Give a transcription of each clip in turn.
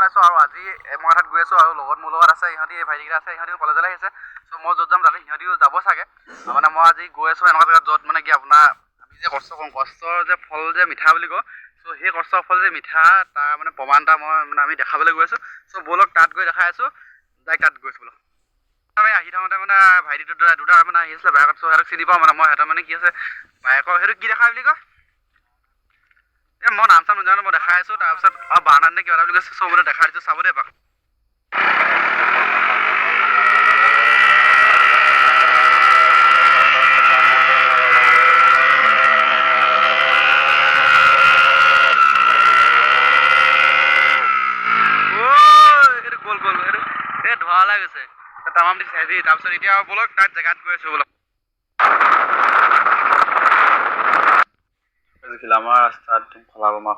আছোঁ আৰু আজি মই তাত গৈ আছোঁ আৰু লগত মোৰ লগত আছে ইহঁতি ভাইটিকেইটা আছে ইহঁতিও কলেজলৈ আহিছে চ' মই য'ত যাম তাতে সিহঁতিও যাব চাগে মানে মই আজি গৈ আছোঁ এনেকুৱা জেগাত য'ত মানে কি আপোনাৰ আমি যে কষ্ট কৰোঁ কষ্টৰ যে ফল যে মিঠা বুলি কওঁ চ' সেই কষ্টৰ ফল যে মিঠা তাৰ মানে প্ৰমাণ এটা মই মানে আমি দেখাবলৈ গৈ আছোঁ চ' ব'লক তাত গৈ দেখাই আছোঁ ডাইৰেক্ট তাত গৈছোঁ ব'লক আমি আহি থাকোঁতে মানে ভাইটিটো দুটা মানে আহি আছিলে বাইকত চ' সিহঁতক চিনি পাওঁ মানে মই সিহঁতৰ মানে কি আছে বাইকৰ সেইটো কি দেখা বুলি কয় মই নাম চাম নাজানো মই দেখাই আছোঁ তাৰপিছত বাৰ্ণাত নে কিবা এটা বুলি কৈছে চ' মানে দেখাই দিছোঁ চাব দেই এপাক ধোৱা ওলাই গৈছে তামাম দিছে হেভি তাৰপিছত এতিয়া ব'লক তাত জেগাত গৈ আছোঁ ব'লক আমাৰ ৰাস্তাত খলাবমা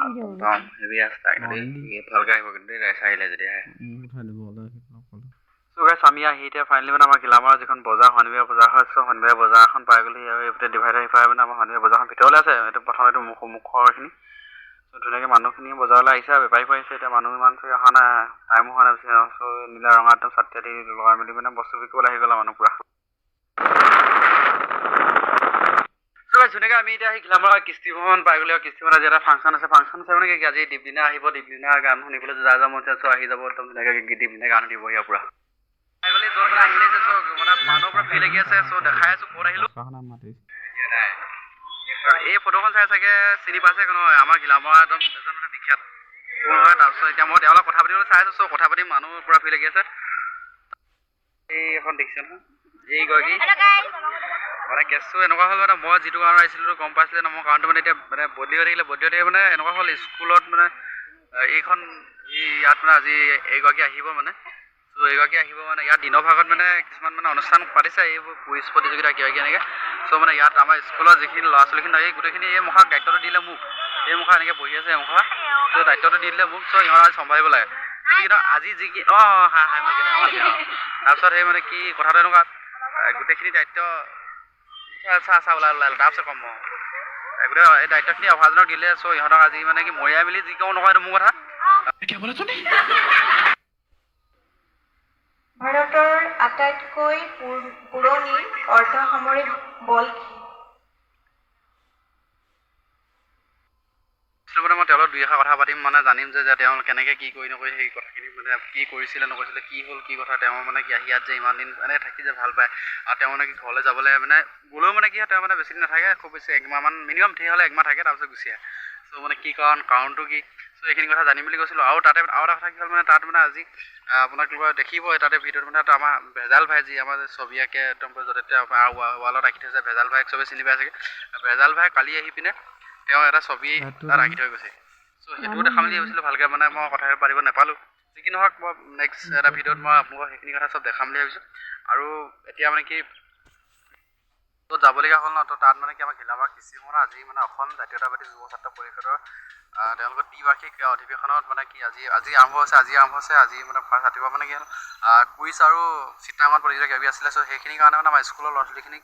একদম হেভি ৰাস্তা ভালকৈ আহিব কিন্তু আহিলে যদি আহে চ' গাইছ আমি আহি এতিয়া ফাইনেলি মানে আমাৰ গিলামাৰৰ যিখন বজাৰ শনিবাৰ বজাৰ হয় চ' শনিবাৰ বজাৰ এখন পাই গ'লে আৰু এইফালে ডিভাইডাৰ সিফালে মানে আমাৰ শনিবাৰ বজাৰখন ভিতৰলৈ আছে এইটো প্ৰথম এইটো মুখৰখিনি চ' ধুনীয়াকৈ মানুহখিনি বজাৰলৈ আহিছে আৰু বেপাৰীবোৰ আহিছে এতিয়া মানুহ ইমান চাগে অহা নাই টাইমো হোৱা নাই চ' নীলা ৰঙা একদম চাটি চাটি লগাই মেলি মানে বস্তু বিকিবলৈ আহি গ'ল মানুহ পুৰা ধুনীয়াকৈ আমি এতিয়া আহি গিলামাৰৰ কৃষ্টিভৱন পাই গ'লে আৰু কৃষ্টিভৱন আজি এটা ফাংচন আছে মানে কি আজি দীপলিনা আহিব দীপলিনা গান শুনিবলৈ যা মন আছে আহি যাব একদম ধুনীয়াকৈ দীপলিনা গান শুনিব ইয়াৰ পৰা মানুহৰ পৰা ফ্ৰী লাগি আছে চ' দেখাই আছোঁ ক'ত আহিলোঁ এই ফটোখন চাই চাগে চিনি পাইছে নহয় আমাৰ গিলামাৰৰ একদম এজন মানে বিখ্যাত হয় তাৰপিছত এতিয়া মই তেওঁলোকক কথা পাতিবলৈ চাই আছোঁ চ' কথা পাতি মানুহৰ পৰা ফ্ৰী লাগি আছে এই এখন দেখিছে নহয় এই গৰাকী মানে কেছটো এনেকুৱা হ'ল মানে মই যিটো কাৰণত আহিছিলোঁ গম পাইছিলে ন মোৰ কাৰণটো মানে এতিয়া মানে বদলি হৈ থাকিলে মানে এনেকুৱা হ'ল স্কুলত মানে এইখন ইয়াত মানে আজি এইগৰাকী আহিব মানে চ' এইগৰাকী আহিব মানে ইয়াত দিনৰ ভাগত মানে কিছুমান মানে অনুষ্ঠান পাতিছে এইবোৰ কুইজ প্ৰতিযোগিতা কিবা এনেকৈ চ' মানে ইয়াত আমাৰ স্কুলৰ যিখিনি ল'ৰা ছোৱালীখিনি থাকে গোটেইখিনি এই মুখাক দায়িত্বটো দিলে মোক এই মুখা এনেকৈ বহি আছে এই মুখা চ' দায়িত্বটো দি দিলে মোক চ' ইহঁত আজি চম্ভালিব লাগে কিন্তু আজি যি কি তাৰপিছত সেই মানে কি কথাটো এনেকুৱা গোটেইখিনি দায়িত্ব ওলাই তাৰপিছত কম গোটেই এই দায়িত্বখিনি অভাজনক দিলে চ' ইহঁতক আজি মানে কি মৰিয়াই মেলি যি কওঁ নকয় এইটো মোৰ কথা ভাৰতৰ আটাইতকৈ পুৰণি অৰ্ধসামৰিক বল মানে মই তেওঁলোকৰ দুই এষাৰ কথা পাতিম মানে জানিম যে তেওঁ কেনেকৈ কি কৰি নকৰি সেই কথাখিনি মানে কি কৰিছিলে নকৰিছিলে কি হ'ল কি কথা তেওঁ মানে কি আহি ইয়াত যে ইমান দিন মানে থাকি যে ভাল পায় আৰু তেওঁ মানে কি ঘৰলৈ যাবলৈ মানে গ'লেও মানে কি হয় তেওঁ মানে বেছি দিন নাথাকে খুব বেছি একমাহমান মিনিমাম ঠিক হ'লে একমাহ থাকে তাৰপিছত গুচি আহে চ' মানে কি কাৰণটো কি চ' এইখিনি কথা জানিম বুলি কৈছিলোঁ আৰু তাতে আৰু এটা কথা কি হ'ল মানে তাত মানে আজি আপোনাক দেখিব তাতে ভিডিঅ'ত মানে আমাৰ ভেজাল ভাই যি আমাৰ ছবি আঁকে একদম য'তে আমাৰ ৱালত আঁকি থৈছে ভেজাল ভাইক চবেই চিনি পাই চাগে ভেজাল ভাই কালি আহি পিনে তেওঁ এটা ছবি তাত আঁকি থৈ গৈছে চ' সেইটোও দেখাম বুলি ভাবিছিলোঁ ভালকৈ মানে মই কথা পাতিব নাপালোঁ যি কি নহওক মই নেক্সট এটা ভিডিঅ'ত মই আপোনালোকক সেইখিনি কথা চব দেখাম বুলি ভাবিছোঁ আৰু এতিয়া মানে কি য'ত যাবলগীয়া হ'ল ন ত' তাত মানে কি আমাৰ গিলামাৰ কৃষিভৱন আজি মানে অসম জাতীয়তাবাদী যুৱ ছাত্ৰ পৰিষদৰ তেওঁলোকৰ দ্বিবাৰ্ষিক অধিৱেশনত মানে কি আজি আৰম্ভ হৈছে আজি মানে ফাৰ্ষ্ট ৰাতিপুৱা মানে কি হ'ল কুইজ আৰু চিত্ৰাংকন প্ৰতিযোগিতা কিবি আছিলে চ' সেইখিনিৰ কাৰণে মানে আমাৰ স্কুলৰ ল'ৰা ছোৱালীখিনিক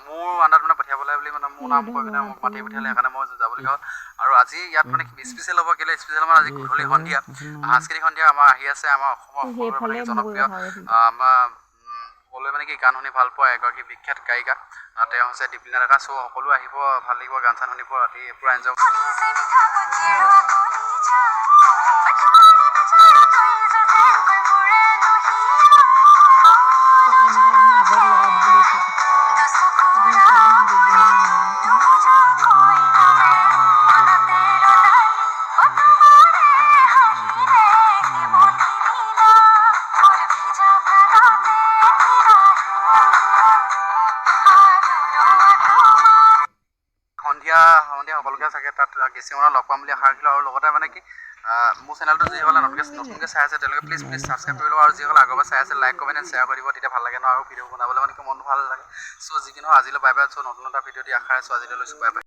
মোৰ আণ্ডাৰত মানে পঠিয়াবলৈ বুলি মানে মোৰ নাম কৈ পিনে মোক মাতি পঠিয়ালে সেইকাৰণে মই যাবলগীয়া হ'ল আৰু আজি ইয়াত মানে কি স্পেচিয়েল হ'ব কেলৈ স্পেচিয়েল মানে আজি গধূলি সন্ধিয়া সাংস্কৃতিক সন্ধিয়া আমাৰ আহি আছে আমাৰ অসমৰ মানে জনপ্ৰিয় আমাৰ সকলোৱে মানে কি গান শুনি ভাল পোৱা এগৰাকী বিখ্যাত গায়িকা তেওঁ হৈছে দীপলিনা ডেকা চ' সকলো আহিব ভাল লাগিব গান চান শুনিব ৰাতি পূৰা এনজয় সন্ধিয়া সকলোকে চাগে তাত কৃষিভৱনত লগ পাম বুলি আশা ৰাখিলোঁ আৰু লগতে মানে কি মোৰ চেনেলটো যিসকলে নতুনকৈ চাই আছে তেওঁলোকে প্লিজ ছাবস্ক্ৰাইব কৰি ল'ব আৰু যিসকলে আগৰবাৰ চাই আছে লাইক কমেণ্ট এণ্ড শ্বেয়াৰ কৰি দিব তেতিয়া ভাল লাগে ন আৰু ভিডিঅ' বনাবলৈ মানে কি মনটো ভাল লাগে চ' যি কি নহওক আজিলৈ বাই বাই চ' নতুন এটা ভিডিঅ' দি আশা ৰাখিছোঁ আজিলৈ লৈছোঁ বাই বাই